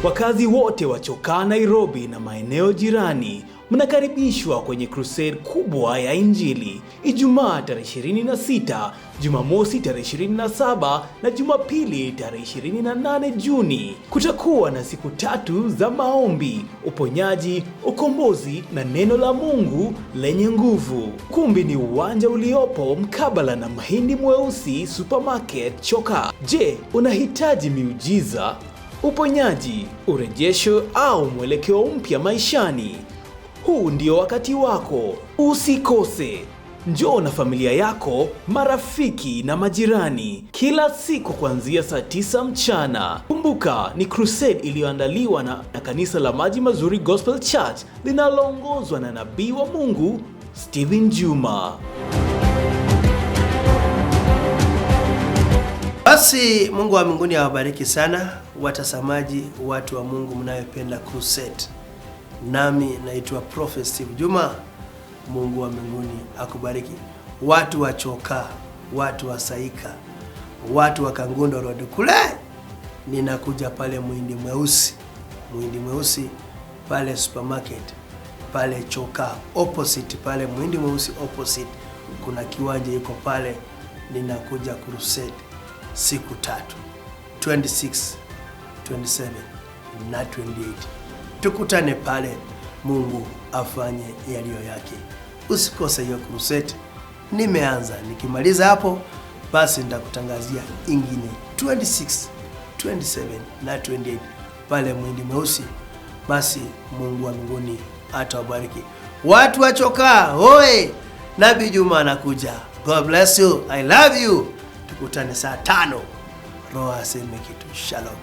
Wakazi wote wa Chokaa, Nairobi na maeneo jirani, mnakaribishwa kwenye crusade kubwa ya Injili. Ijumaa tarehe 26, Jumamosi tarehe 27 na Jumapili tarehe 28 Juni. Kutakuwa na siku 3 za maombi, uponyaji, ukombozi na neno la Mungu lenye nguvu. Kumbi ni uwanja uliopo mkabala na Mahindi Mweusi Supermarket, Chokaa. Je, unahitaji miujiza, uponyaji, urejesho au mwelekeo mpya maishani? Huu ndio wakati wako. Usikose. Njoo na familia yako, marafiki na majirani, kila siku kuanzia saa 9 mchana. Kumbuka, ni crusade iliyoandaliwa na kanisa la Maji Mazuri Gospel Church linaloongozwa na nabii wa Mungu Steven Juma. Basi Mungu wa mbinguni awabariki sana watazamaji, watu wa Mungu mnayopenda crusade. Nami naitwa Prophet Steve Juma. Mungu wa mbinguni akubariki. Watu wa Chokaa, watu wa Saika, watu wa Kangundo Road kule, ninakuja pale Mahindi Mweusi pale supermarket pale Chokaa, opposite pale Mahindi Mweusi opposite kuna kiwanja iko pale. Ninakuja crusade siku 3, 26, 27 na 28. Tukutane pale, Mungu afanye yaliyo yake. Usikose hiyo crusade. Nimeanza, nikimaliza hapo basi nitakutangazia ingine 26, 27 na 28 pale Mahindi Mweusi. Basi Mungu wa mbinguni atawabariki. Watu wa Chokaa, hoi! Nabii Juma anakuja. God bless you. I love you. Tukutane saa 5. Roho aseme kitu. Shalom.